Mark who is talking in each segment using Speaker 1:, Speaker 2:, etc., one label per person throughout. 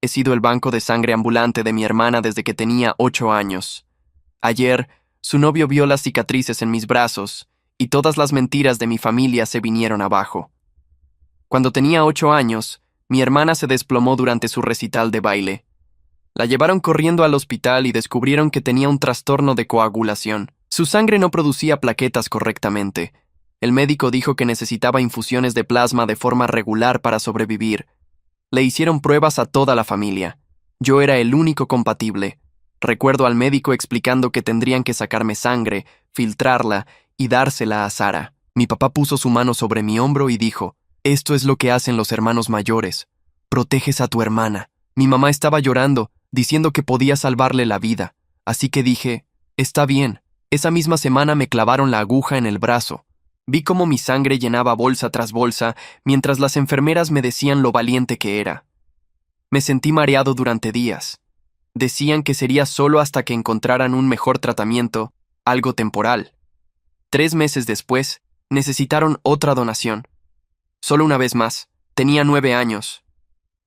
Speaker 1: He sido el banco de sangre ambulante de mi hermana desde que tenía 8 años. Ayer, su novio vio las cicatrices en mis brazos y todas las mentiras de mi familia se vinieron abajo. Cuando tenía 8 años, mi hermana se desplomó durante su recital de baile. La llevaron corriendo al hospital y descubrieron que tenía un trastorno de coagulación. Su sangre no producía plaquetas correctamente. El médico dijo que necesitaba infusiones de plasma de forma regular para sobrevivir. Le hicieron pruebas a toda la familia. Yo era el único compatible. Recuerdo al médico explicando que tendrían que sacarme sangre, filtrarla y dársela a Sara. Mi papá puso su mano sobre mi hombro y dijo: «Esto es lo que hacen los hermanos mayores. Proteges a tu hermana». Mi mamá estaba llorando, diciendo que podía salvarle la vida. Así que dije: «Está bien». Esa misma semana me clavaron la aguja en el brazo. Vi cómo mi sangre llenaba bolsa tras bolsa, mientras las enfermeras me decían lo valiente que era. Me sentí mareado durante días. Decían que sería solo hasta que encontraran un mejor tratamiento, algo temporal. 3 meses después, necesitaron otra donación. Solo una vez más. Tenía 9 años.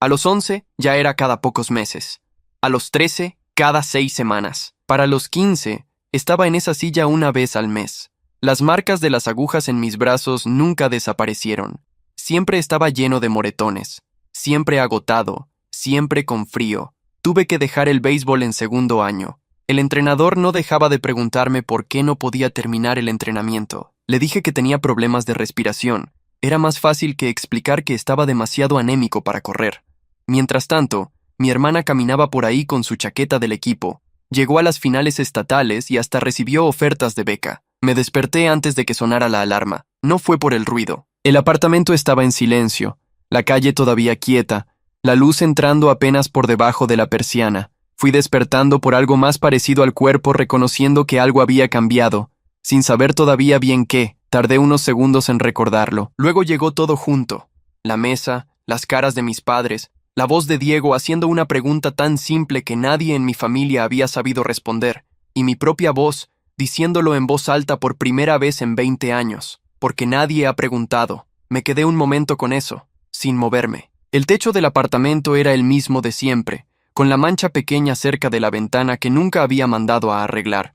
Speaker 1: A los 11 ya era cada pocos meses. A los 13, cada 6 semanas. Para los 15, estaba en esa silla una vez al mes. Las marcas de las agujas en mis brazos nunca desaparecieron. Siempre estaba lleno de moretones. Siempre agotado. Siempre con frío. Tuve que dejar el béisbol en segundo año. El entrenador no dejaba de preguntarme por qué no podía terminar el entrenamiento. Le dije que tenía problemas de respiración. Era más fácil que explicar que estaba demasiado anémico para correr. Mientras tanto, mi hermana caminaba por ahí con su chaqueta del equipo. Llegó a las finales estatales y hasta recibió ofertas de beca. Me desperté antes de que sonara la alarma. No fue por el ruido. El apartamento estaba en silencio, la calle todavía quieta, la luz entrando apenas por debajo de la persiana. Fui despertando por algo más parecido al cuerpo, reconociendo que algo había cambiado, sin saber todavía bien qué. Tardé unos segundos en recordarlo. Luego llegó todo junto. La mesa, las caras de mis padres, la voz de Diego haciendo una pregunta tan simple que nadie en mi familia había sabido responder, y mi propia voz, diciéndolo en voz alta por primera vez en 20 años, porque nadie ha preguntado. Me quedé un momento con eso, sin moverme. El techo del apartamento era el mismo de siempre, con la mancha pequeña cerca de la ventana que nunca había mandado a arreglar.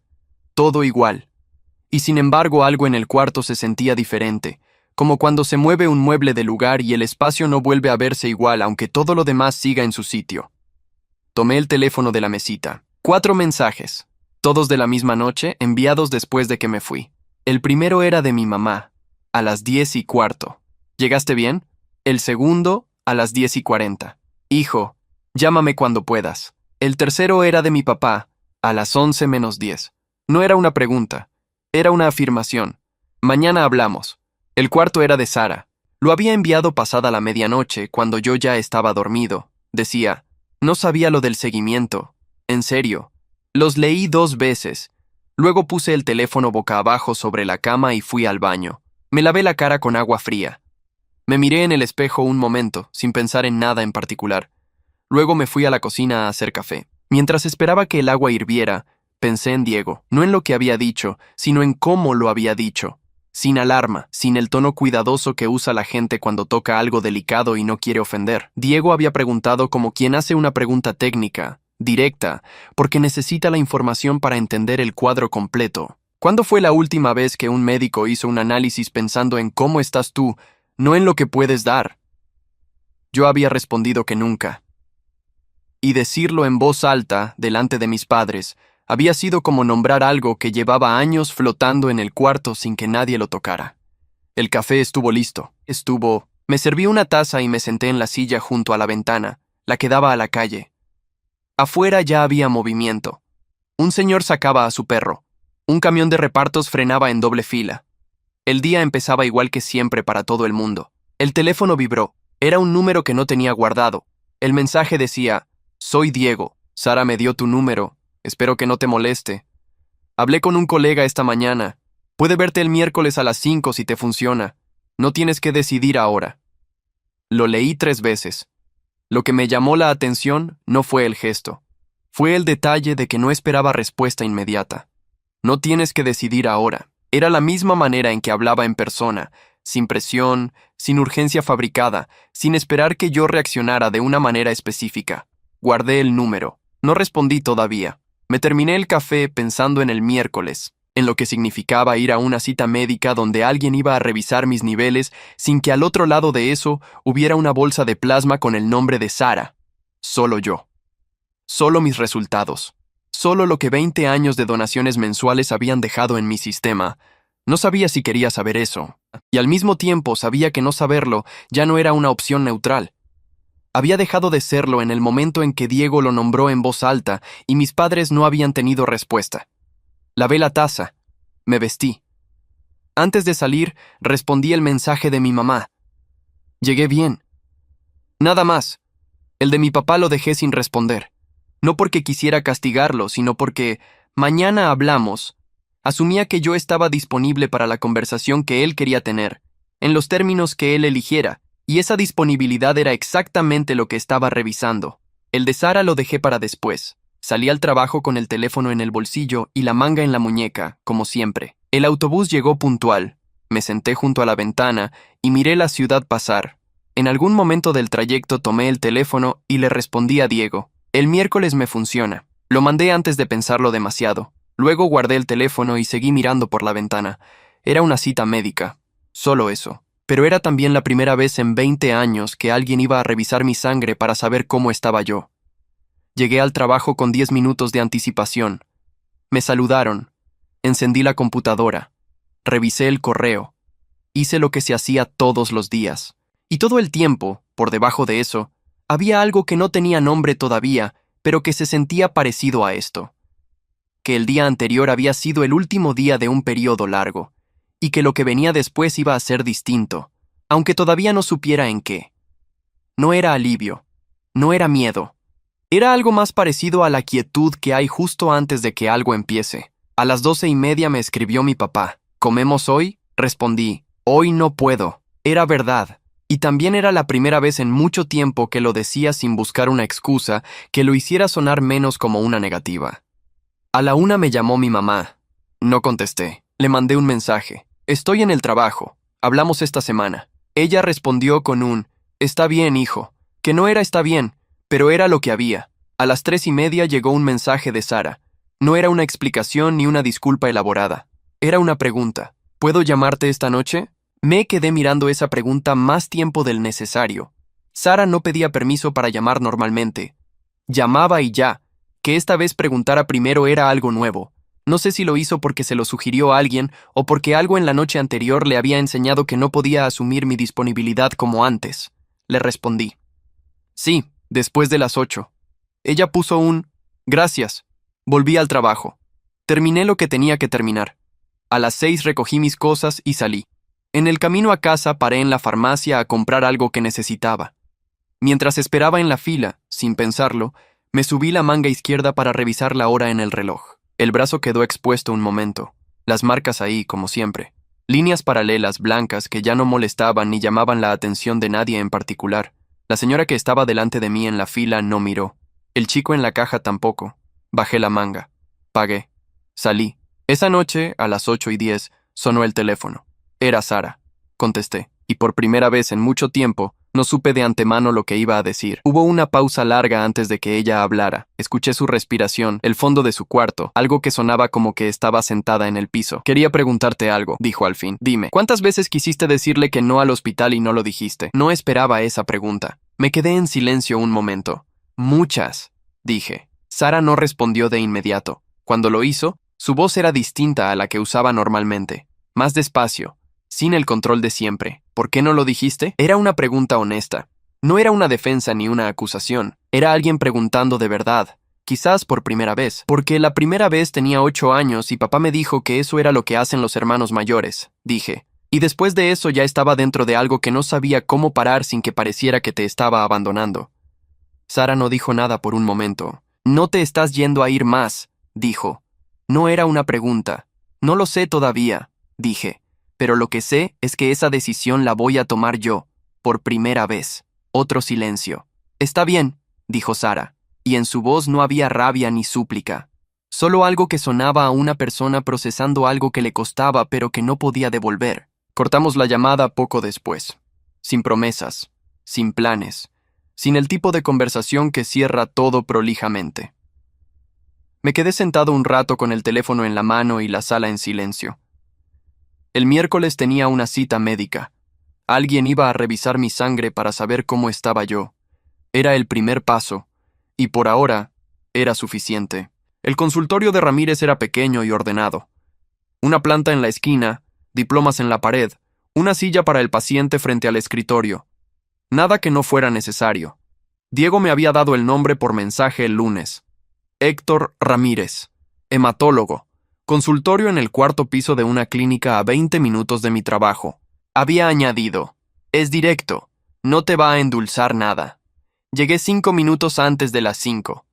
Speaker 1: Todo igual. Y sin embargo algo en el cuarto se sentía diferente, como cuando se mueve un mueble de lugar y el espacio no vuelve a verse igual aunque todo lo demás siga en su sitio. Tomé el teléfono de la mesita. 4 mensajes. Todos de la misma noche, enviados después de que me fui. El primero era de mi mamá, a las 10:15. ¿Llegaste bien? El segundo, a las 10:40. Hijo, llámame cuando puedas. El tercero era de mi papá, a las 11:10. No era una pregunta, era una afirmación. Mañana hablamos. El cuarto era de Sara. Lo había enviado pasada la medianoche, cuando yo ya estaba dormido. Decía: no sabía lo del seguimiento. En serio. Los leí 2 veces. Luego puse el teléfono boca abajo sobre la cama y fui al baño. Me lavé la cara con agua fría. Me miré en el espejo un momento, sin pensar en nada en particular. Luego me fui a la cocina a hacer café. Mientras esperaba que el agua hirviera, pensé en Diego, no en lo que había dicho, sino en cómo lo había dicho. Sin alarma, sin el tono cuidadoso que usa la gente cuando toca algo delicado y no quiere ofender. Diego había preguntado como quien hace una pregunta técnica, directa, porque necesita la información para entender el cuadro completo. ¿Cuándo fue la última vez que un médico hizo un análisis pensando en cómo estás tú, no en lo que puedes dar? Yo había respondido que nunca. Y decirlo en voz alta, delante de mis padres, había sido como nombrar algo que llevaba años flotando en el cuarto sin que nadie lo tocara. El café estuvo listo. Me serví una taza y me senté en la silla junto a la ventana, la que daba a la calle. Afuera ya había movimiento. Un señor sacaba a su perro. Un camión de repartos frenaba en doble fila. El día empezaba igual que siempre para todo el mundo. El teléfono vibró. Era un número que no tenía guardado. El mensaje decía: soy Diego. Sara me dio tu número. Espero que no te moleste. Hablé con un colega esta mañana. Puede verte el miércoles a las 5 si te funciona. No tienes que decidir ahora. Lo leí 3 veces. Lo que me llamó la atención no fue el gesto. Fue el detalle de que no esperaba respuesta inmediata. No tienes que decidir ahora. Era la misma manera en que hablaba en persona, sin presión, sin urgencia fabricada, sin esperar que yo reaccionara de una manera específica. Guardé el número. No respondí todavía. Me terminé el café pensando en el miércoles, en lo que significaba ir a una cita médica donde alguien iba a revisar mis niveles sin que al otro lado de eso hubiera una bolsa de plasma con el nombre de Sara. Solo yo. Solo mis resultados. Solo lo que 20 años de donaciones mensuales habían dejado en mi sistema. No sabía si quería saber eso, y al mismo tiempo sabía que no saberlo ya no era una opción neutral. Había dejado de serlo en el momento en que Diego lo nombró en voz alta y mis padres no habían tenido respuesta. Lavé la taza. Me vestí. Antes de salir, respondí el mensaje de mi mamá. Llegué bien. Nada más. El de mi papá lo dejé sin responder. No porque quisiera castigarlo, sino porque mañana hablamos. Asumía que yo estaba disponible para la conversación que él quería tener, en los términos que él eligiera, y esa disponibilidad era exactamente lo que estaba revisando. El de Sara lo dejé para después. Salí al trabajo con el teléfono en el bolsillo y la manga en la muñeca, como siempre. El autobús llegó puntual. Me senté junto a la ventana y miré la ciudad pasar. En algún momento del trayecto tomé el teléfono y le respondí a Diego. El miércoles me funciona. Lo mandé antes de pensarlo demasiado. Luego guardé el teléfono y seguí mirando por la ventana. Era una cita médica. Solo eso. Pero era también la primera vez en 20 años que alguien iba a revisar mi sangre para saber cómo estaba yo. Llegué al trabajo con 10 minutos de anticipación. Me saludaron. Encendí la computadora. Revisé el correo. Hice lo que se hacía todos los días. Y todo el tiempo, por debajo de eso, había algo que no tenía nombre todavía, pero que se sentía parecido a esto. Que el día anterior había sido el último día de un periodo largo, y que lo que venía después iba a ser distinto, aunque todavía no supiera en qué. No era alivio, no era miedo. Era algo más parecido a la quietud que hay justo antes de que algo empiece. A las 12:30 me escribió mi papá. ¿Comemos hoy? Respondí. Hoy no puedo. Era verdad. Y también era la primera vez en mucho tiempo que lo decía sin buscar una excusa que lo hiciera sonar menos como una negativa. A la 1 me llamó mi mamá. No contesté. Le mandé un mensaje. Estoy en el trabajo. Hablamos esta semana. Ella respondió con un, está bien, hijo. Que no era está bien, pero era lo que había. A las 3:30 llegó un mensaje de Sara. No era una explicación ni una disculpa elaborada. Era una pregunta. ¿Puedo llamarte esta noche? Me quedé mirando esa pregunta más tiempo del necesario. Sara no pedía permiso para llamar normalmente. Llamaba y ya. Que esta vez preguntara primero era algo nuevo. No sé si lo hizo porque se lo sugirió a alguien o porque algo en la noche anterior le había enseñado que no podía asumir mi disponibilidad como antes. Le respondí. Sí, después de las 8. Ella puso un gracias. Volví al trabajo. Terminé lo que tenía que terminar. A las 6 recogí mis cosas y salí. En el camino a casa paré en la farmacia a comprar algo que necesitaba. Mientras esperaba en la fila, sin pensarlo, me subí la manga izquierda para revisar la hora en el reloj. El brazo quedó expuesto un momento. Las marcas ahí, como siempre. Líneas paralelas blancas que ya no molestaban ni llamaban la atención de nadie en particular. La señora que estaba delante de mí en la fila no miró. El chico en la caja tampoco. Bajé la manga. Pagué. Salí. Esa noche, a las 8:10, sonó el teléfono. Era Sara. Contesté. Y por primera vez en mucho tiempo, no supe de antemano lo que iba a decir. Hubo una pausa larga antes de que ella hablara. Escuché su respiración, el fondo de su cuarto, algo que sonaba como que estaba sentada en el piso. Quería preguntarte algo, dijo al fin. Dime, ¿cuántas veces quisiste decirle que no al hospital y no lo dijiste? No esperaba esa pregunta. Me quedé en silencio un momento. Muchas, dije. Sara no respondió de inmediato. Cuando lo hizo, su voz era distinta a la que usaba normalmente. Más despacio. Sin el control de siempre. ¿Por qué no lo dijiste? Era una pregunta honesta. No era una defensa ni una acusación. Era alguien preguntando de verdad. Quizás por primera vez. Porque la primera vez tenía 8 años y papá me dijo que eso era lo que hacen los hermanos mayores, dije. Y después de eso ya estaba dentro de algo que no sabía cómo parar sin que pareciera que te estaba abandonando. Sara no dijo nada por un momento. No te estás yendo a ir más, dijo. No era una pregunta. No lo sé todavía, dije. Pero lo que sé es que esa decisión la voy a tomar yo, por primera vez. Otro silencio. Está bien, dijo Sara, y en su voz no había rabia ni súplica. Solo algo que sonaba a una persona procesando algo que le costaba pero que no podía devolver. Cortamos la llamada poco después. Sin promesas, sin planes. sin el tipo de conversación que cierra todo prolijamente. Me quedé sentado un rato con el teléfono en la mano y la sala en silencio. El miércoles tenía una cita médica. Alguien iba a revisar mi sangre para saber cómo estaba yo. Era el primer paso, y por ahora era suficiente. El consultorio de Ramírez era pequeño y ordenado. Una planta en la esquina, diplomas en la pared, una silla para el paciente frente al escritorio. Nada que no fuera necesario. Diego me había dado el nombre por mensaje el lunes. Héctor Ramírez, hematólogo, consultorio en el cuarto piso de una clínica a 20 minutos de mi trabajo. Había añadido, es directo, no te va a endulzar nada. Llegué 5 minutos antes de las 5.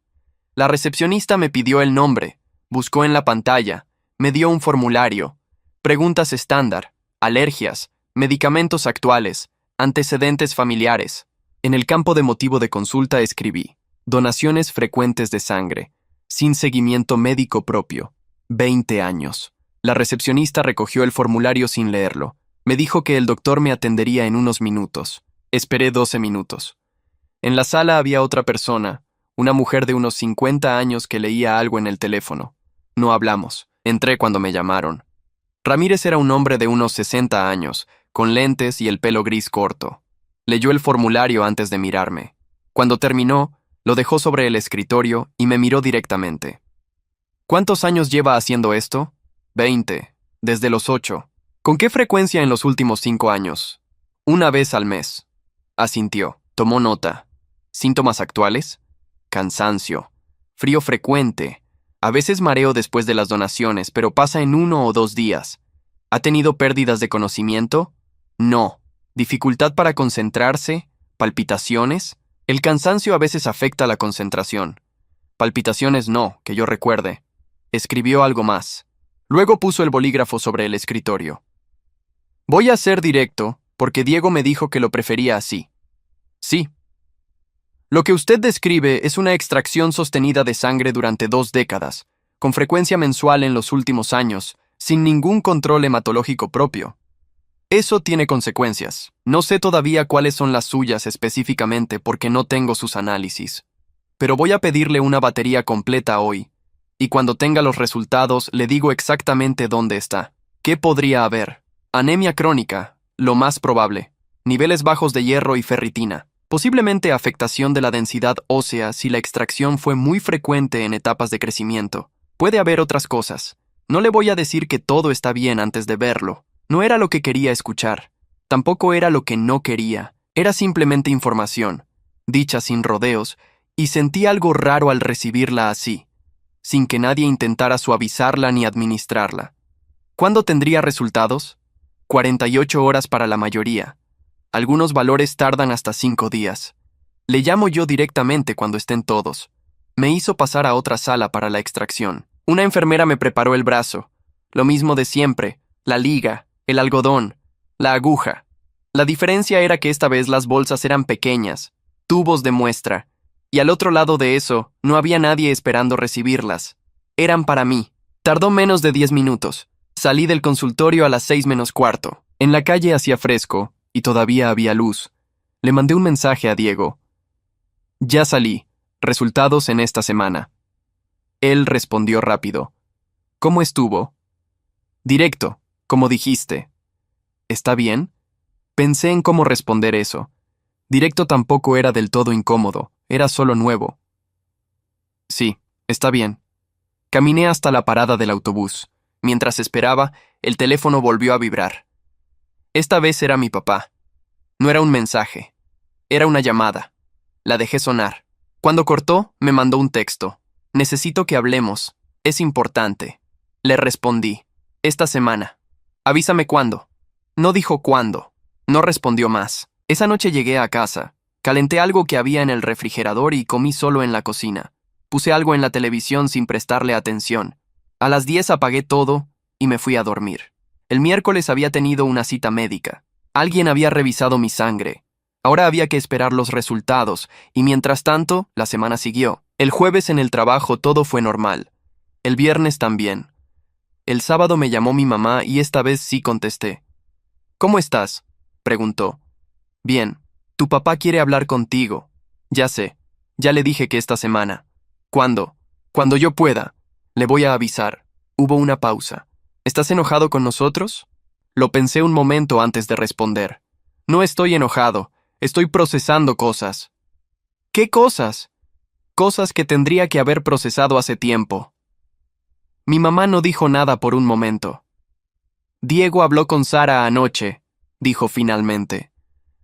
Speaker 1: La recepcionista me pidió el nombre, buscó en la pantalla, me dio un formulario, preguntas estándar, alergias, medicamentos actuales, antecedentes familiares. En el campo de motivo de consulta escribí, donaciones frecuentes de sangre, sin seguimiento médico propio, 20 años. La recepcionista recogió el formulario sin leerlo. Me dijo que el doctor me atendería en unos minutos. Esperé 12 minutos. En la sala había otra persona, una mujer de unos 50 años que leía algo en el teléfono. No hablamos. Entré cuando me llamaron. Ramírez era un hombre de unos 60 años, con lentes y el pelo gris corto. Leyó el formulario antes de mirarme. Cuando terminó, lo dejó sobre el escritorio y me miró directamente. ¿Cuántos años lleva haciendo esto? 20, desde los 8. ¿Con qué frecuencia en los últimos 5 años? Una vez al mes. Asintió, tomó nota. ¿Síntomas actuales? Cansancio. Frío frecuente. A veces mareo después de las donaciones, pero pasa en 1 o 2 días. ¿Ha tenido pérdidas de conocimiento? No. ¿Dificultad para concentrarse? ¿Palpitaciones? El cansancio a veces afecta la concentración. Palpitaciones no, que yo recuerde. Escribió algo más. Luego puso el bolígrafo sobre el escritorio. Voy a ser directo, porque Diego me dijo que lo prefería así. Sí. Lo que usted describe es una extracción sostenida de sangre durante 2 décadas, con frecuencia mensual en los últimos años, sin ningún control hematológico propio. Eso tiene consecuencias. No sé todavía cuáles son las suyas específicamente porque no tengo sus análisis. Pero voy a pedirle una batería completa hoy, y cuando tenga los resultados le digo exactamente dónde está. ¿Qué podría haber? Anemia crónica, lo más probable. Niveles bajos de hierro y ferritina. Posiblemente afectación de la densidad ósea si la extracción fue muy frecuente en etapas de crecimiento. Puede haber otras cosas. No le voy a decir que todo está bien antes de verlo. No era lo que quería escuchar. Tampoco era lo que no quería. Era simplemente información, dicha sin rodeos, y sentí algo raro al recibirla así, sin que nadie intentara suavizarla ni administrarla. ¿Cuándo tendría resultados? 48 horas para la mayoría. Algunos valores tardan hasta 5 días. Le llamo yo directamente cuando estén todos. Me hizo pasar a otra sala para la extracción. Una enfermera me preparó el brazo. Lo mismo de siempre, la liga, el algodón, la aguja. La diferencia era que esta vez las bolsas eran pequeñas, tubos de muestra, y al otro lado de eso no había nadie esperando recibirlas. Eran para mí. Tardó menos de 10 minutos. Salí del consultorio a las 6 menos cuarto. En la calle hacía fresco, y todavía había luz. Le mandé un mensaje a Diego. Ya salí. Resultados en esta semana. Él respondió rápido. ¿Cómo estuvo? Directo, como dijiste. ¿Está bien? Pensé en cómo responder eso. Directo tampoco era del todo incómodo, era solo nuevo. Sí, está bien. Caminé hasta la parada del autobús. Mientras esperaba, el teléfono volvió a vibrar. Esta vez era mi papá. No era un mensaje. Era una llamada. La dejé sonar. Cuando cortó, me mandó un texto. Necesito que hablemos. Es importante. Le respondí. Esta semana. Avísame cuándo. No dijo cuándo. No respondió más. Esa noche llegué a casa. Calenté algo que había en el refrigerador y comí solo en la cocina. Puse algo en la televisión sin prestarle atención. A las 10 apagué todo y me fui a dormir. El miércoles había tenido una cita médica. Alguien había revisado mi sangre. Ahora había que esperar los resultados, y mientras tanto, la semana siguió. El jueves en el trabajo todo fue normal. El viernes también. El sábado me llamó mi mamá y esta vez sí contesté. ¿Cómo estás?, preguntó. Bien. Tu papá quiere hablar contigo. Ya sé, ya le dije que esta semana. ¿Cuándo? Cuando yo pueda. Le voy a avisar. Hubo una pausa. ¿Estás enojado con nosotros? Lo pensé un momento antes de responder. No estoy enojado, estoy procesando cosas. ¿Qué cosas? Cosas que tendría que haber procesado hace tiempo. Mi mamá no dijo nada por un momento. Diego habló con Sara anoche, dijo finalmente.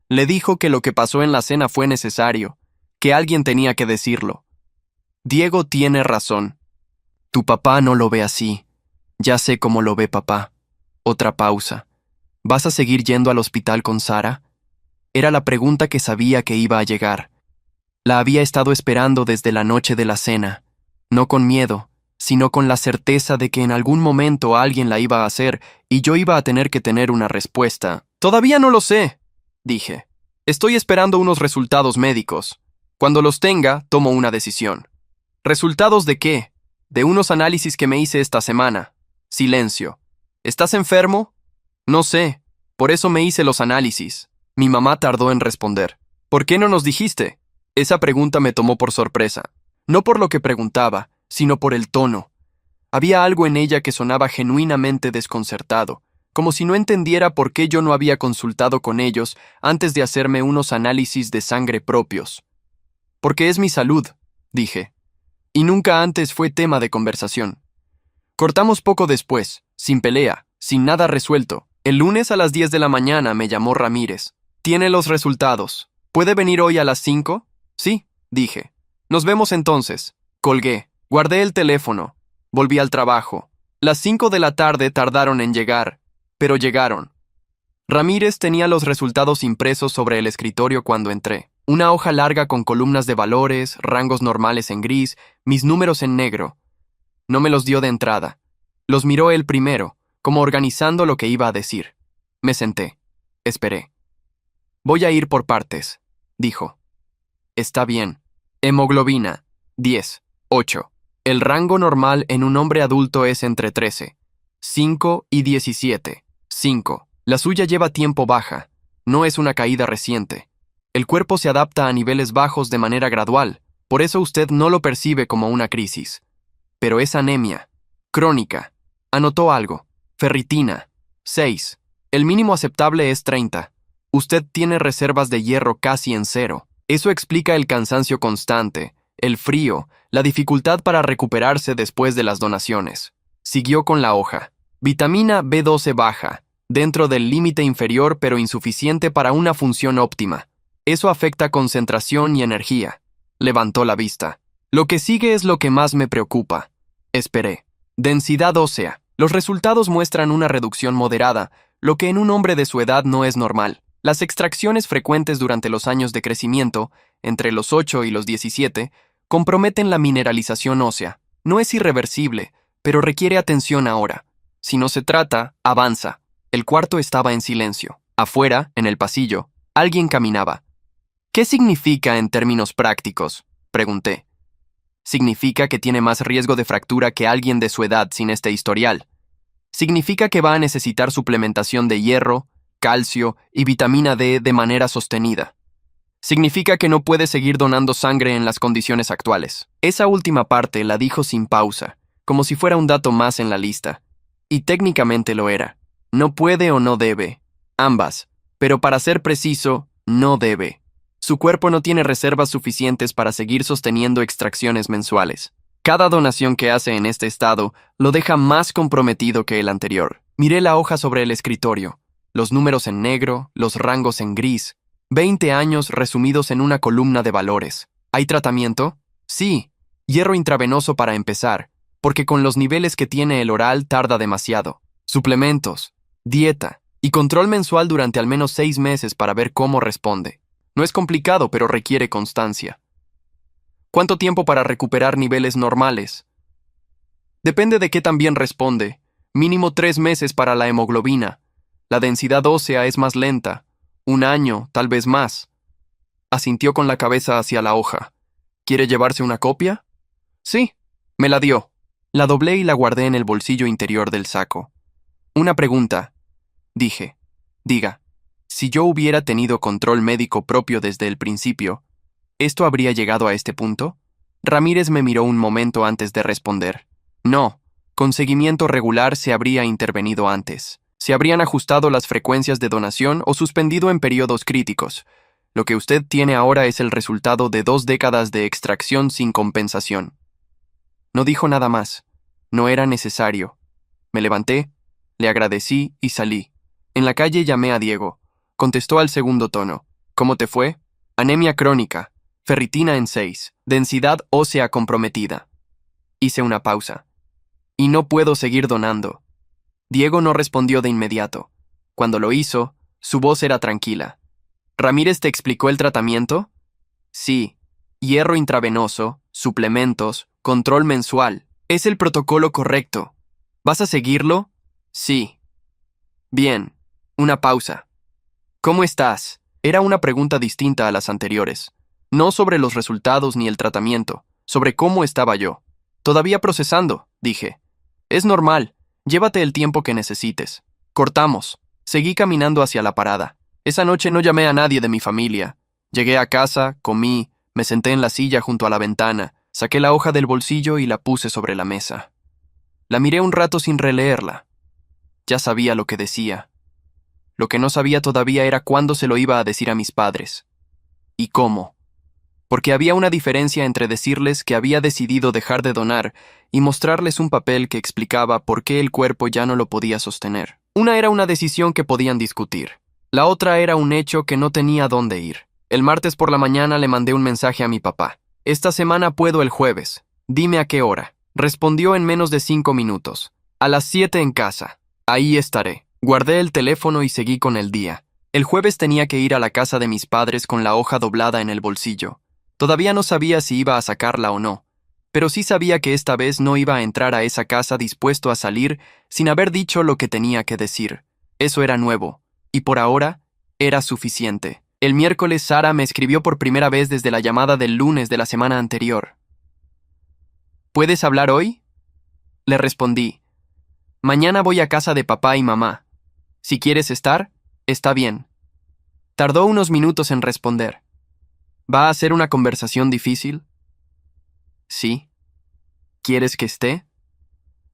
Speaker 1: Le dijo que lo que pasó en la cena fue necesario, que alguien tenía que decirlo. Diego tiene razón. Tu papá no lo ve así. Ya sé cómo lo ve papá. Otra pausa. ¿Vas a seguir yendo al hospital con Sara? Era la pregunta que sabía que iba a llegar. La había estado esperando desde la noche de la cena, no con miedo, sino con la certeza de que en algún momento alguien la iba a hacer y yo iba a tener que tener una respuesta. Todavía no lo sé, dije. Estoy esperando unos resultados médicos. Cuando los tenga, tomo una decisión. ¿Resultados de qué? De unos análisis que me hice esta semana. Silencio. ¿Estás enfermo? No sé. Por eso me hice los análisis. Mi mamá tardó en responder. ¿Por qué no nos dijiste? Esa pregunta me tomó por sorpresa. No por lo que preguntaba, sino por el tono. Había algo en ella que sonaba genuinamente desconcertado, como si no entendiera por qué yo no había consultado con ellos antes de hacerme unos análisis de sangre propios. Porque es mi salud, dije. Y nunca antes fue tema de conversación. Cortamos poco después, sin pelea, sin nada resuelto. El lunes a las 10 de la mañana me llamó Ramírez. Tiene los resultados. ¿Puede venir hoy a las 5? Sí, dije. Nos vemos entonces. Colgué. Guardé el teléfono. Volví al trabajo. Las 5 de la tarde tardaron en llegar, pero llegaron. Ramírez tenía los resultados impresos sobre el escritorio cuando entré. Una hoja larga con columnas de valores, rangos normales en gris, mis números en negro. No me los dio de entrada. Los miró él primero, como organizando lo que iba a decir. Me senté. Esperé. Voy a ir por partes, dijo. Está bien. Hemoglobina, 10, 8. El rango normal en un hombre adulto es entre 13, 5 y 17, 5. La suya lleva tiempo baja. No es una caída reciente. El cuerpo se adapta a niveles bajos de manera gradual, por eso usted no lo percibe como una crisis. Pero es anemia. Crónica. Anotó algo. Ferritina. 6. El mínimo aceptable es 30. Usted tiene reservas de hierro casi en cero. Eso explica el cansancio constante, el frío, la dificultad para recuperarse después de las donaciones. Siguió con la hoja. Vitamina B12 baja, dentro del límite inferior pero insuficiente para una función óptima. Eso afecta concentración y energía. Levantó la vista. Lo que sigue es lo que más me preocupa. Esperé. Densidad ósea. Los resultados muestran una reducción moderada, lo que en un hombre de su edad no es normal. Las extracciones frecuentes durante los años de crecimiento, entre los 8 y los 17, comprometen la mineralización ósea. No es irreversible, pero requiere atención ahora. Si no se trata, avanza. El cuarto estaba en silencio. Afuera, en el pasillo, alguien caminaba. ¿Qué significa en términos prácticos?, pregunté. Significa que tiene más riesgo de fractura que alguien de su edad sin este historial. Significa que va a necesitar suplementación de hierro, calcio y vitamina D de manera sostenida. Significa que no puede seguir donando sangre en las condiciones actuales. Esa última parte la dijo sin pausa, como si fuera un dato más en la lista. Y técnicamente lo era. No puede o no debe. Ambas. Pero para ser preciso, no debe. Su cuerpo no tiene reservas suficientes para seguir sosteniendo extracciones mensuales. Cada donación que hace en este estado lo deja más comprometido que el anterior. Miré la hoja sobre el escritorio, los números en negro, los rangos en gris, 20 años resumidos en una columna de valores. ¿Hay tratamiento? Sí, hierro intravenoso para empezar, porque con los niveles que tiene el oral tarda demasiado. Suplementos, dieta y control mensual durante al menos 6 meses para ver cómo responde. No es complicado, pero requiere constancia. ¿Cuánto tiempo para recuperar niveles normales? Depende de qué tan bien responde. Mínimo 3 meses para la hemoglobina. La densidad ósea es más lenta. 1 año, tal vez más. Asintió con la cabeza hacia la hoja. ¿Quiere llevarse una copia? Sí, me la dio. La doblé y la guardé en el bolsillo interior del saco. Una pregunta, dije. Diga. Si yo hubiera tenido control médico propio desde el principio, ¿Esto habría llegado a este punto? Ramírez me miró un momento antes de responder. No, con seguimiento regular se habría intervenido antes. Se habrían ajustado las frecuencias de donación o suspendido en periodos críticos. Lo que usted tiene ahora es el resultado de 2 décadas de extracción sin compensación. No dijo nada más. No era necesario. Me levanté, le agradecí y salí. En la calle llamé a Diego. Contestó al segundo tono. ¿Cómo te fue? Anemia crónica, ferritina en 6, densidad ósea comprometida. Hice una pausa. Y no puedo seguir donando. Diego no respondió de inmediato. Cuando lo hizo, su voz era tranquila. ¿Ramírez te explicó el tratamiento? Sí. Hierro intravenoso, suplementos, control mensual. Es el protocolo correcto. ¿Vas a seguirlo? Sí. Bien. Una pausa. ¿Cómo estás? Era una pregunta distinta a las anteriores. No sobre los resultados ni el tratamiento, sobre cómo estaba yo. Todavía procesando, dije. Es normal. Llévate el tiempo que necesites. Cortamos. Seguí caminando hacia la parada. Esa noche no llamé a nadie de mi familia. Llegué a casa, comí, me senté en la silla junto a la ventana, saqué la hoja del bolsillo y la puse sobre la mesa. La miré un rato sin releerla. Ya sabía lo que decía. Lo que no sabía todavía era cuándo se lo iba a decir a mis padres. ¿Y cómo? Porque había una diferencia entre decirles que había decidido dejar de donar y mostrarles un papel que explicaba por qué el cuerpo ya no lo podía sostener. Una era una decisión que podían discutir. La otra era un hecho que no tenía dónde ir. El martes por la mañana le mandé un mensaje a mi papá. Esta semana puedo el jueves. Dime a qué hora. Respondió en menos de 5 minutos. A las 7 en casa. Ahí estaré. Guardé el teléfono y seguí con el día. El jueves tenía que ir a la casa de mis padres con la hoja doblada en el bolsillo. Todavía no sabía si iba a sacarla o no, pero sí sabía que esta vez no iba a entrar a esa casa dispuesto a salir sin haber dicho lo que tenía que decir. Eso era nuevo, y por ahora era suficiente. El miércoles Sara me escribió por primera vez desde la llamada del lunes de la semana anterior. ¿Puedes hablar hoy? Le respondí. Mañana voy a casa de papá y mamá. Si quieres estar, está bien. Tardó unos minutos en responder. ¿Va a ser una conversación difícil? Sí. ¿Quieres que esté?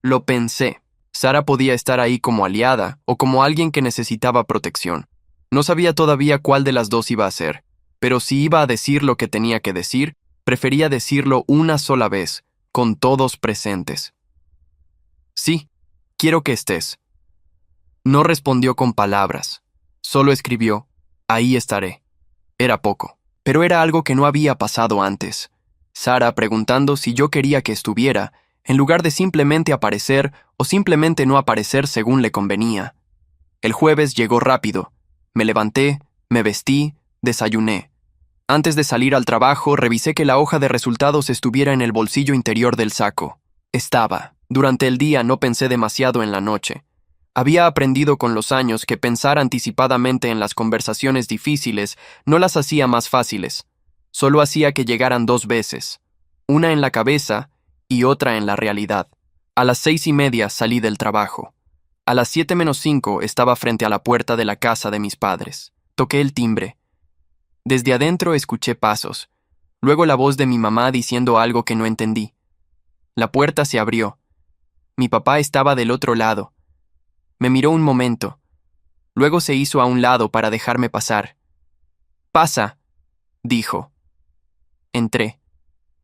Speaker 1: Lo pensé. Sara podía estar ahí como aliada o como alguien que necesitaba protección. No sabía todavía cuál de las dos iba a ser, pero si iba a decir lo que tenía que decir, prefería decirlo una sola vez, con todos presentes. Sí, quiero que estés. No respondió con palabras. Solo escribió, ahí estaré. Era poco. Pero era algo que no había pasado antes. Sara preguntando si yo quería que estuviera, en lugar de simplemente aparecer o simplemente no aparecer según le convenía. El jueves llegó rápido. Me levanté, me vestí, desayuné. Antes de salir al trabajo, revisé que la hoja de resultados estuviera en el bolsillo interior del saco. Estaba. Durante el día no pensé demasiado en la noche. Había aprendido con los años que pensar anticipadamente en las conversaciones difíciles no las hacía más fáciles. Solo hacía que llegaran 2 veces. Una en la cabeza y otra en la realidad. A las 6:30 salí del trabajo. A las 7:05 estaba frente a la puerta de la casa de mis padres. Toqué el timbre. Desde adentro escuché pasos. Luego la voz de mi mamá diciendo algo que no entendí. La puerta se abrió. Mi papá estaba del otro lado. Me miró un momento. Luego se hizo a un lado para dejarme pasar. «Pasa», dijo. Entré.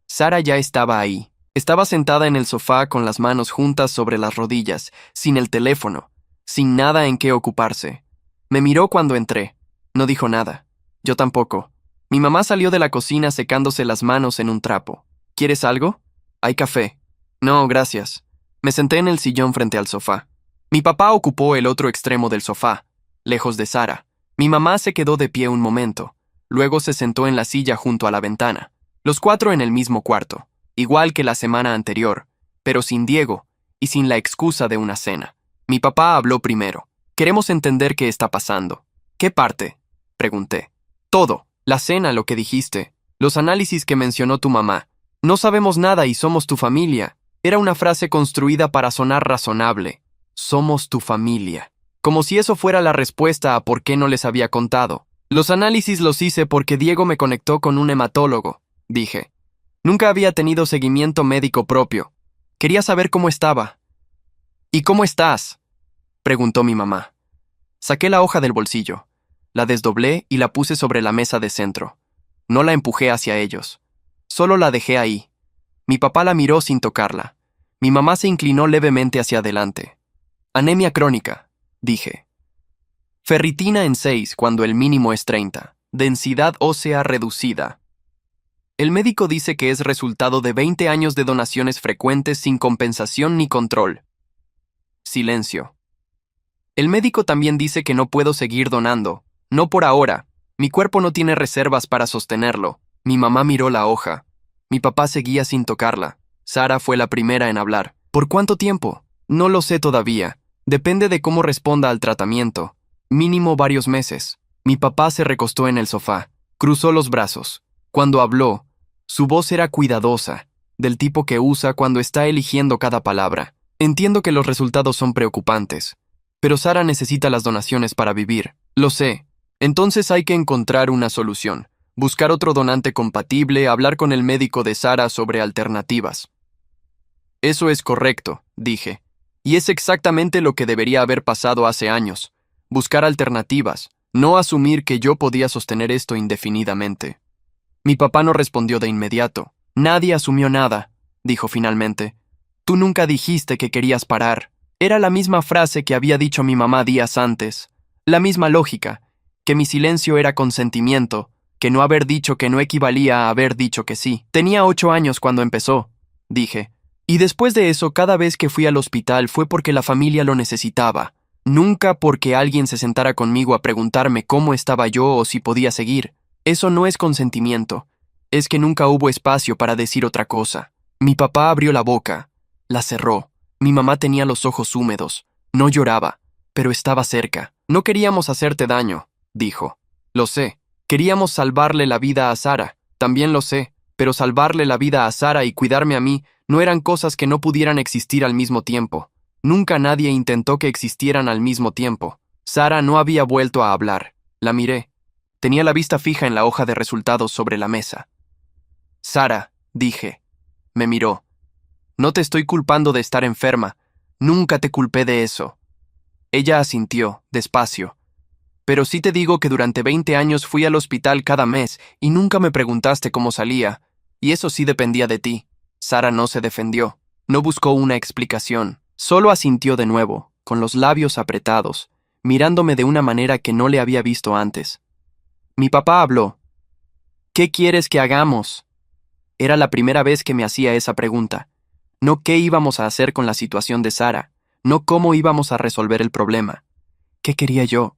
Speaker 1: Sara ya estaba ahí. Estaba sentada en el sofá con las manos juntas sobre las rodillas, sin el teléfono, sin nada en qué ocuparse. Me miró cuando entré. No dijo nada. Yo tampoco. Mi mamá salió de la cocina secándose las manos en un trapo. «¿Quieres algo? Hay café». «No, gracias». Me senté en el sillón frente al sofá. Mi papá ocupó el otro extremo del sofá, lejos de Sara. Mi mamá se quedó de pie un momento. Luego se sentó en la silla junto a la ventana. Los 4 en el mismo cuarto, igual que la semana anterior, pero sin Diego y sin la excusa de una cena. Mi papá habló primero. «Queremos entender qué está pasando». «¿Qué parte?», pregunté. «Todo. La cena, lo que dijiste. Los análisis que mencionó tu mamá. No sabemos nada y somos tu familia». Era una frase construida para sonar razonable. Somos tu familia. Como si eso fuera la respuesta a por qué no les había contado. Los análisis los hice porque Diego me conectó con un hematólogo, dije. Nunca había tenido seguimiento médico propio. Quería saber cómo estaba. ¿Y cómo estás?, preguntó mi mamá. Saqué la hoja del bolsillo, la desdoblé y la puse sobre la mesa de centro. No la empujé hacia ellos. Solo la dejé ahí. Mi papá la miró sin tocarla. Mi mamá se inclinó levemente hacia adelante. Anemia crónica, dije. Ferritina en 6 cuando el mínimo es 30. Densidad ósea reducida. El médico dice que es resultado de 20 años de donaciones frecuentes sin compensación ni control. Silencio. El médico también dice que no puedo seguir donando. No por ahora. Mi cuerpo no tiene reservas para sostenerlo. Mi mamá miró la hoja. Mi papá seguía sin tocarla. Sara fue la primera en hablar. ¿Por cuánto tiempo? No lo sé todavía. Depende de cómo responda al tratamiento. Mínimo varios meses. Mi papá se recostó en el sofá. Cruzó los brazos. Cuando habló, su voz era cuidadosa, del tipo que usa cuando está eligiendo cada palabra. Entiendo que los resultados son preocupantes. Pero Sara necesita las donaciones para vivir. Lo sé. Entonces hay que encontrar una solución. Buscar otro donante compatible, hablar con el médico de Sara sobre alternativas. Eso es correcto, dije. Y es exactamente lo que debería haber pasado hace años. Buscar alternativas, no asumir que yo podía sostener esto indefinidamente. Mi papá no respondió de inmediato. Nadie asumió nada, dijo finalmente. Tú nunca dijiste que querías parar. Era la misma frase que había dicho mi mamá días antes. La misma lógica, que mi silencio era consentimiento, que no haber dicho que no equivalía a haber dicho que sí. Tenía 8 años cuando empezó, dije. Y después de eso, cada vez que fui al hospital fue porque la familia lo necesitaba. Nunca porque alguien se sentara conmigo a preguntarme cómo estaba yo o si podía seguir. Eso no es consentimiento. Es que nunca hubo espacio para decir otra cosa. Mi papá abrió la boca. La cerró. Mi mamá tenía los ojos húmedos. No lloraba, pero estaba cerca. No queríamos hacerte daño, dijo. Lo sé. Queríamos salvarle la vida a Sara. También lo sé. Pero salvarle la vida a Sara y cuidarme a mí no eran cosas que no pudieran existir al mismo tiempo. Nunca nadie intentó que existieran al mismo tiempo. Sara no había vuelto a hablar. La miré. Tenía la vista fija en la hoja de resultados sobre la mesa. Sara, dije. Me miró. No te estoy culpando de estar enferma. Nunca te culpé de eso. Ella asintió, despacio. Pero sí te digo que durante 20 años fui al hospital cada mes y nunca me preguntaste cómo salía. Y eso sí dependía de ti. Sara no se defendió. No buscó una explicación. Solo asintió de nuevo, con los labios apretados, mirándome de una manera que no le había visto antes. Mi papá habló. ¿Qué quieres que hagamos? Era la primera vez que me hacía esa pregunta. No qué íbamos a hacer con la situación de Sara, no cómo íbamos a resolver el problema. ¿Qué quería yo?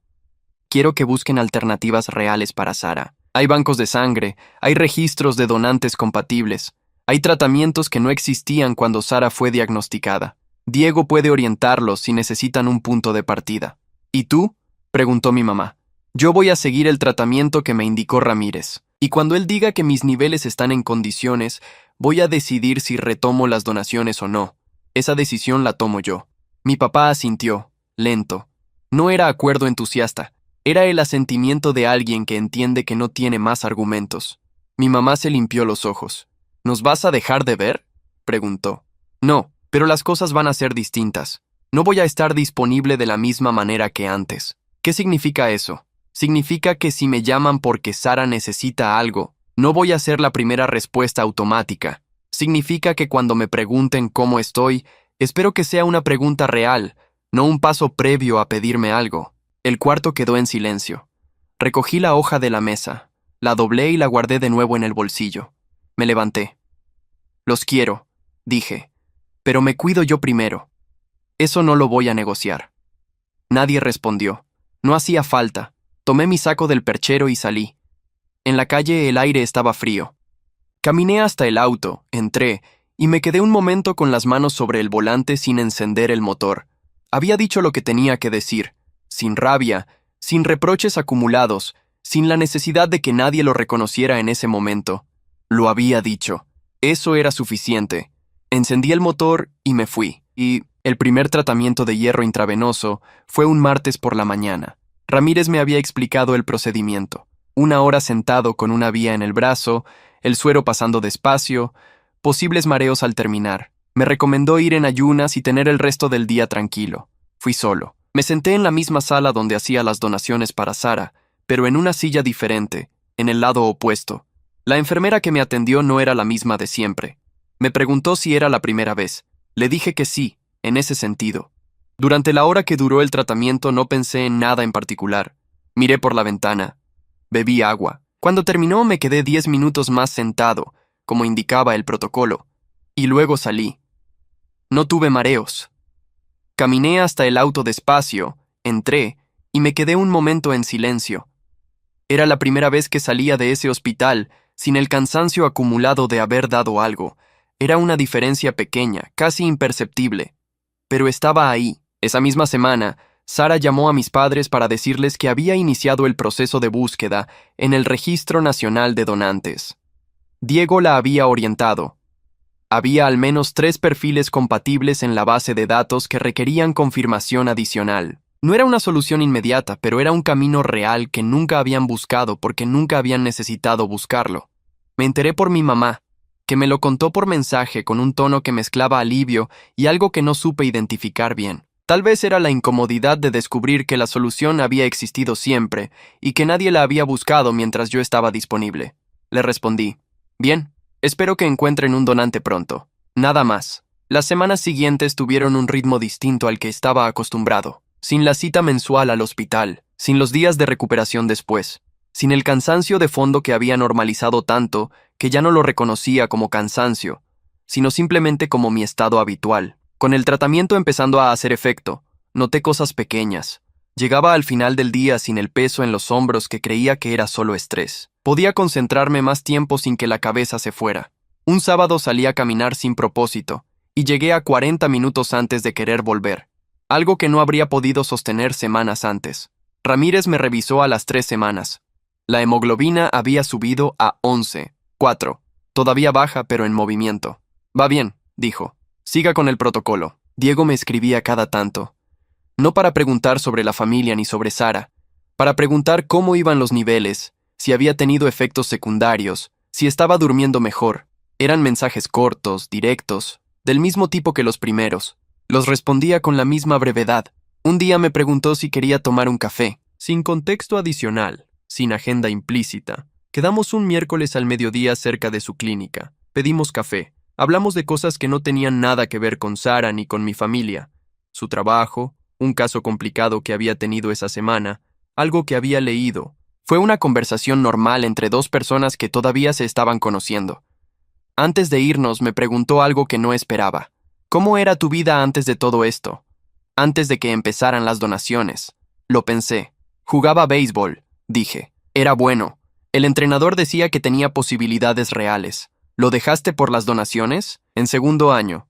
Speaker 1: Quiero que busquen alternativas reales para Sara. Hay bancos de sangre, hay registros de donantes compatibles, hay tratamientos que no existían cuando Sara fue diagnosticada. Diego puede orientarlos si necesitan un punto de partida. ¿Y tú?, preguntó mi mamá. Yo voy a seguir el tratamiento que me indicó Ramírez. Y cuando él diga que mis niveles están en condiciones, voy a decidir si retomo las donaciones o no. Esa decisión la tomo yo. Mi papá asintió, lento. No era acuerdo entusiasta. Era el asentimiento de alguien que entiende que no tiene más argumentos. Mi mamá se limpió los ojos. ¿Nos vas a dejar de ver?, preguntó. No, pero las cosas van a ser distintas. No voy a estar disponible de la misma manera que antes. ¿Qué significa eso? Significa que si me llaman porque Sara necesita algo, no voy a ser la primera respuesta automática. Significa que cuando me pregunten cómo estoy, espero que sea una pregunta real, no un paso previo a pedirme algo. El cuarto quedó en silencio. Recogí la hoja de la mesa, la doblé y la guardé de nuevo en el bolsillo. Me levanté. Los quiero, dije, pero me cuido yo primero. Eso no lo voy a negociar. Nadie respondió. No hacía falta. Tomé mi saco del perchero y salí. En la calle el aire estaba frío. Caminé hasta el auto, entré, y me quedé un momento con las manos sobre el volante sin encender el motor. Había dicho lo que tenía que decir, sin rabia, sin reproches acumulados, sin la necesidad de que nadie lo reconociera en ese momento. Lo había dicho. Eso era suficiente. Encendí el motor y me fui. Y el primer tratamiento de hierro intravenoso fue un martes por la mañana. Ramírez me había explicado el procedimiento. 1 hora sentado con una vía en el brazo, el suero pasando despacio, posibles mareos al terminar. Me recomendó ir en ayunas y tener el resto del día tranquilo. Fui solo. Me senté en la misma sala donde hacía las donaciones para Sara, pero en una silla diferente, en el lado opuesto. La enfermera que me atendió no era la misma de siempre. Me preguntó si era la primera vez. Le dije que sí, en ese sentido. Durante la hora que duró el tratamiento no pensé en nada en particular. Miré por la ventana. Bebí agua. Cuando terminó me quedé 10 minutos más sentado, como indicaba el protocolo, y luego salí. No tuve mareos. Caminé hasta el auto despacio, entré, y me quedé un momento en silencio. Era la primera vez que salía de ese hospital, sin el cansancio acumulado de haber dado algo. Era una diferencia pequeña, casi imperceptible. Pero estaba ahí. Esa misma semana, Sara llamó a mis padres para decirles que había iniciado el proceso de búsqueda en el Registro Nacional de Donantes. Diego la había orientado. Había al menos 3 perfiles compatibles en la base de datos que requerían confirmación adicional. No era una solución inmediata, pero era un camino real que nunca habían buscado porque nunca habían necesitado buscarlo. Me enteré por mi mamá, que me lo contó por mensaje con un tono que mezclaba alivio y algo que no supe identificar bien. Tal vez era la incomodidad de descubrir que la solución había existido siempre y que nadie la había buscado mientras yo estaba disponible. Le respondí, bien, espero que encuentren un donante pronto. Nada más. Las semanas siguientes tuvieron un ritmo distinto al que estaba acostumbrado, sin la cita mensual al hospital, sin los días de recuperación después, sin el cansancio de fondo que había normalizado tanto que ya no lo reconocía como cansancio, sino simplemente como mi estado habitual. Con el tratamiento empezando a hacer efecto, noté cosas pequeñas. Llegaba al final del día sin el peso en los hombros que creía que era solo estrés. Podía concentrarme más tiempo sin que la cabeza se fuera. Un sábado salí a caminar sin propósito, y llegué a 40 minutos antes de querer volver, algo que no habría podido sostener semanas antes. Ramírez me revisó a las 3 semanas. La hemoglobina había subido a 11,4, todavía baja pero en movimiento. Va bien, dijo. Siga con el protocolo. Diego me escribía cada tanto. No para preguntar sobre la familia ni sobre Sara, para preguntar cómo iban los niveles, si había tenido efectos secundarios, si estaba durmiendo mejor. Eran mensajes cortos, directos, del mismo tipo que los primeros. Los respondía con la misma brevedad. Un día me preguntó si quería tomar un café, sin contexto adicional, sin agenda implícita. Quedamos un miércoles al mediodía cerca de su clínica. Pedimos café. Hablamos de cosas que no tenían nada que ver con Sara ni con mi familia. Su trabajo, un caso complicado que había tenido esa semana, algo que había leído. Fue una conversación normal entre 2 personas que todavía se estaban conociendo. Antes de irnos me preguntó algo que no esperaba. ¿Cómo era tu vida antes de todo esto? Antes de que empezaran las donaciones. Lo pensé. Jugaba béisbol, dije. Era bueno. El entrenador decía que tenía posibilidades reales. ¿Lo dejaste por las donaciones? En 2º año.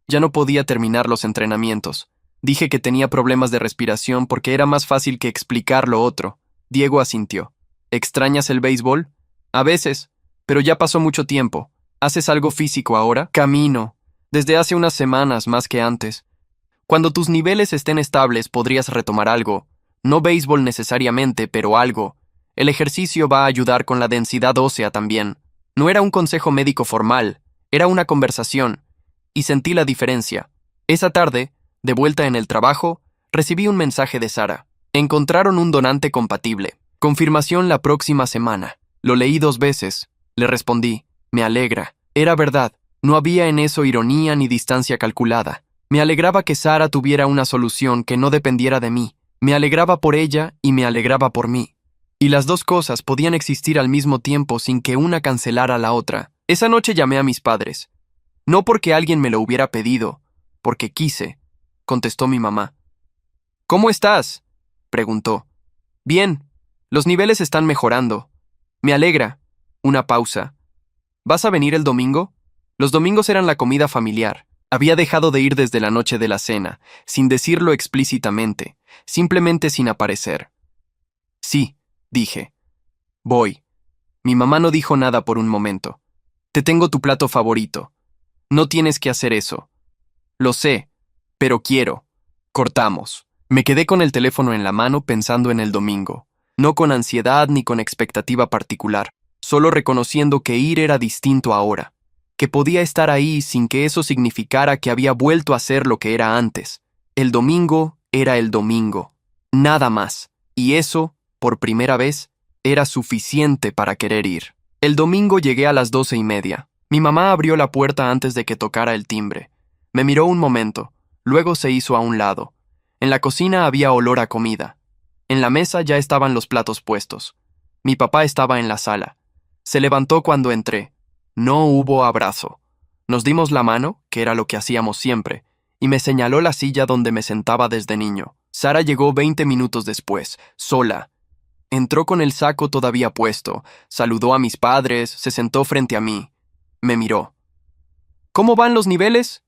Speaker 1: Ya no podía terminar los entrenamientos. Dije que tenía problemas de respiración porque era más fácil que explicar lo otro. Diego asintió. ¿Extrañas el béisbol? A veces, pero ya pasó mucho tiempo. ¿Haces algo físico ahora? Camino. Desde hace unas semanas más que antes. Cuando tus niveles estén estables podrías retomar algo. No béisbol necesariamente, pero algo. El ejercicio va a ayudar con la densidad ósea también. No era un consejo médico formal, era una conversación, y sentí la diferencia. Esa tarde, de vuelta en el trabajo, recibí un mensaje de Sara. Encontraron un donante compatible. Confirmación la próxima semana. Lo leí 2 veces. Le respondí. Me alegra. Era verdad. No había en eso ironía ni distancia calculada. Me alegraba que Sara tuviera una solución que no dependiera de mí. Me alegraba por ella y me alegraba por mí. Y las 2 cosas podían existir al mismo tiempo sin que una cancelara la otra. Esa noche llamé a mis padres. No porque alguien me lo hubiera pedido, porque quise, contestó mi mamá. ¿Cómo estás?, preguntó. Bien, los niveles están mejorando. Me alegra. Una pausa. ¿Vas a venir el domingo? Los domingos eran la comida familiar. Había dejado de ir desde la noche de la cena, sin decirlo explícitamente, simplemente sin aparecer. Sí, dije. Voy. Mi mamá no dijo nada por un momento. Te tengo tu plato favorito. No tienes que hacer eso. Lo sé, pero quiero. Cortamos. Me quedé con el teléfono en la mano pensando en el domingo, no con ansiedad ni con expectativa particular, solo reconociendo que ir era distinto ahora, que podía estar ahí sin que eso significara que había vuelto a ser lo que era antes. El domingo era el domingo, nada más, y eso, por primera vez, era suficiente para querer ir. El domingo llegué a las 12:30. Mi mamá abrió la puerta antes de que tocara el timbre. Me miró un momento, luego se hizo a un lado. En la cocina había olor a comida. En la mesa ya estaban los platos puestos. Mi papá estaba en la sala. Se levantó cuando entré. No hubo abrazo. Nos dimos la mano, que era lo que hacíamos siempre, y me señaló la silla donde me sentaba desde niño. Sara llegó 20 minutos después, sola. Entró con el saco todavía puesto, saludó a mis padres, se sentó frente a mí. Me miró. ¿Cómo van los niveles?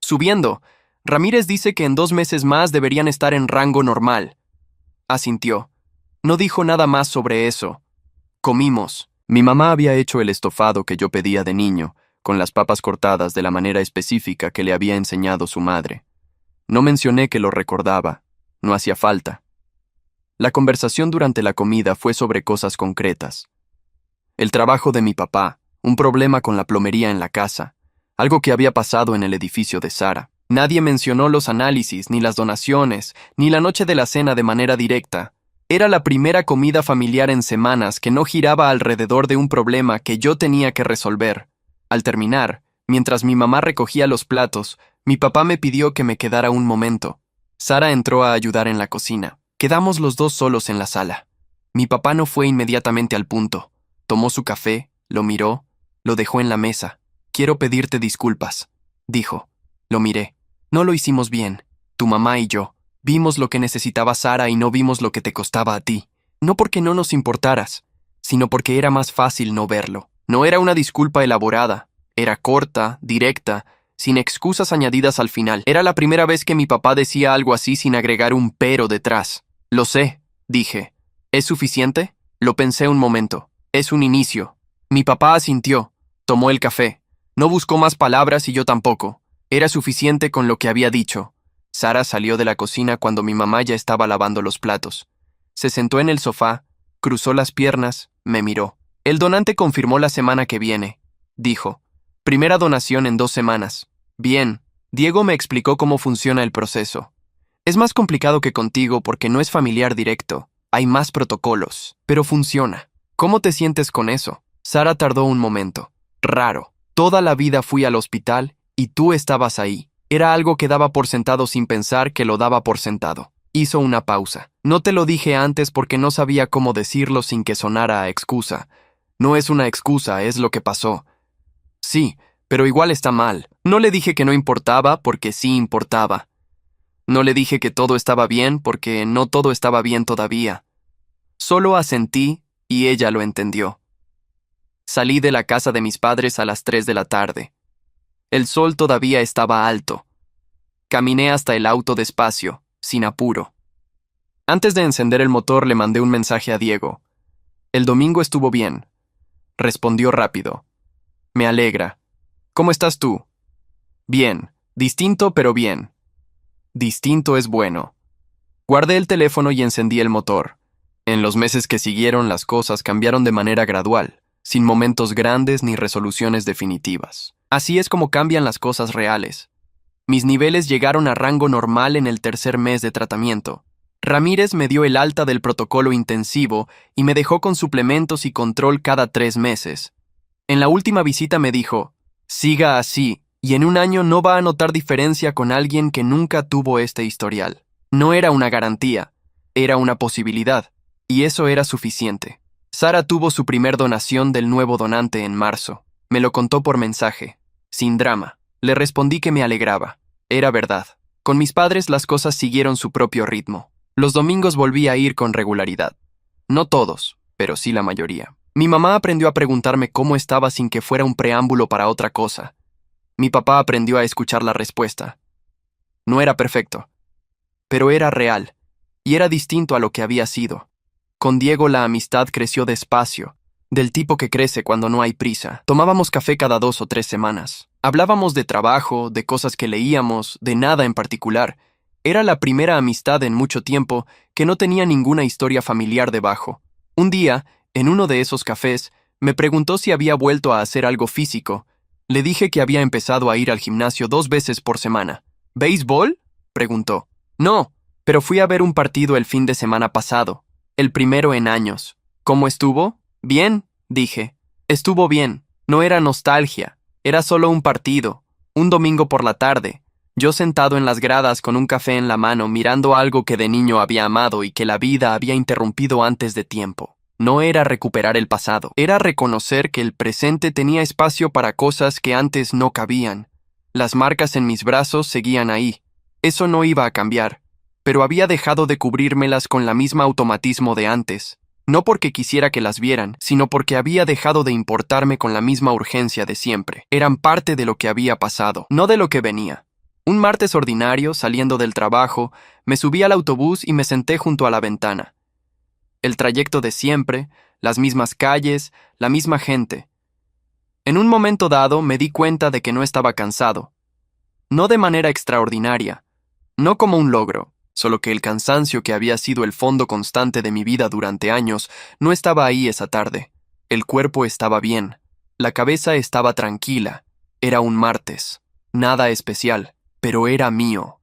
Speaker 1: Subiendo. Ramírez dice que en 2 meses más deberían estar en rango normal. Asintió. No dijo nada más sobre eso. Comimos. Mi mamá había hecho el estofado que yo pedía de niño, con las papas cortadas de la manera específica que le había enseñado su madre. No mencioné que lo recordaba. No hacía falta. La conversación durante la comida fue sobre cosas concretas. El trabajo de mi papá, un problema con la plomería en la casa, algo que había pasado en el edificio de Sara. Nadie mencionó los análisis, ni las donaciones, ni la noche de la cena de manera directa. Era la primera comida familiar en semanas que no giraba alrededor de un problema que yo tenía que resolver. Al terminar, mientras mi mamá recogía los platos, mi papá me pidió que me quedara un momento. Sara entró a ayudar en la cocina. Quedamos los dos solos en la sala. Mi papá no fue inmediatamente al punto. Tomó su café, lo miró, lo dejó en la mesa. «Quiero pedirte disculpas», dijo. Lo miré. «No lo hicimos bien. Tu mamá y yo. Vimos lo que necesitaba Sara y no vimos lo que te costaba a ti. No porque no nos importaras, sino porque era más fácil no verlo. No era una disculpa elaborada. Era corta, directa, sin excusas añadidas al final. Era la primera vez que mi papá decía algo así sin agregar un pero detrás. «Lo sé», dije. «¿Es suficiente?» Lo pensé un momento. «Es un inicio». Mi papá asintió. Tomó el café. No buscó más palabras y yo tampoco. Era suficiente con lo que había dicho. Sara salió de la cocina cuando mi mamá ya estaba lavando los platos. Se sentó en el sofá, cruzó las piernas, me miró. «El donante confirmó la semana que viene», dijo. «Primera donación en 2 semanas». «Bien». Diego me explicó cómo funciona el proceso. «Es más complicado que contigo porque no es familiar directo. Hay más protocolos, pero funciona. ¿Cómo te sientes con eso?» Sara tardó un momento. «Raro. Toda la vida fui al hospital y tú estabas ahí. Era algo que daba por sentado sin pensar que lo daba por sentado». Hizo una pausa. «No te lo dije antes porque no sabía cómo decirlo sin que sonara a excusa. No es una excusa, es lo que pasó». «Sí, pero igual está mal. No le dije que no importaba porque sí importaba. No le dije que todo estaba bien porque no todo estaba bien todavía. Solo asentí y ella lo entendió». Salí de la casa de mis padres a las 3 de la tarde. El sol todavía estaba alto. Caminé hasta el auto despacio, sin apuro. Antes de encender el motor le mandé un mensaje a Diego. «El domingo estuvo bien». Respondió rápido. «Me alegra. ¿Cómo estás tú?» «Bien. Distinto, pero bien». Distinto es bueno. Guardé el teléfono y encendí el motor. En los meses que siguieron las cosas cambiaron de manera gradual, sin momentos grandes ni resoluciones definitivas. Así es como cambian las cosas reales. Mis niveles llegaron a rango normal en el 3er mes de tratamiento. Ramírez me dio el alta del protocolo intensivo y me dejó con suplementos y control cada 3 meses. En la última visita me dijo, «Siga así, y en un año no va a notar diferencia con alguien que nunca tuvo este historial». No era una garantía, era una posibilidad, y eso era suficiente. Sara tuvo su primer donación del nuevo donante en marzo. Me lo contó por mensaje, sin drama. Le respondí que me alegraba. Era verdad. Con mis padres las cosas siguieron su propio ritmo. Los domingos volví a ir con regularidad. No todos, pero sí la mayoría. Mi mamá aprendió a preguntarme cómo estaba sin que fuera un preámbulo para otra cosa. Mi papá aprendió a escuchar la respuesta. No era perfecto, pero era real, y era distinto a lo que había sido. Con Diego la amistad creció despacio, del tipo que crece cuando no hay prisa. Tomábamos café cada 2 o 3 semanas. Hablábamos de trabajo, de cosas que leíamos, de nada en particular, Era la primera amistad en mucho tiempo que no tenía ninguna historia familiar debajo. Un día, en uno de esos cafés, me preguntó si había vuelto a hacer algo físico. Le dije que había empezado a ir al gimnasio 2 veces por semana. ¿Béisbol?, preguntó. No, pero fui a ver un partido el fin de semana pasado, el primero en años. ¿Cómo estuvo? Bien, dije. Estuvo bien. No era nostalgia. Era solo un partido. Un domingo por la tarde. Yo sentado en las gradas con un café en la mano mirando algo que de niño había amado y que la vida había interrumpido antes de tiempo. No era recuperar el pasado, era reconocer que el presente tenía espacio para cosas que antes no cabían. Las marcas en mis brazos seguían ahí. Eso no iba a cambiar, pero había dejado de cubrírmelas con la misma automatismo de antes. No porque quisiera que las vieran, sino porque había dejado de importarme con la misma urgencia de siempre. Eran parte de lo que había pasado, no de lo que venía. Un martes ordinario, saliendo del trabajo, me subí al autobús y me senté junto a la ventana. El trayecto de siempre, las mismas calles, la misma gente. En un momento dado me di cuenta de que no estaba cansado. No de manera extraordinaria, no como un logro, solo que el cansancio que había sido el fondo constante de mi vida durante años no estaba ahí esa tarde. El cuerpo estaba bien, la cabeza estaba tranquila. Era un martes, nada especial, pero era mío.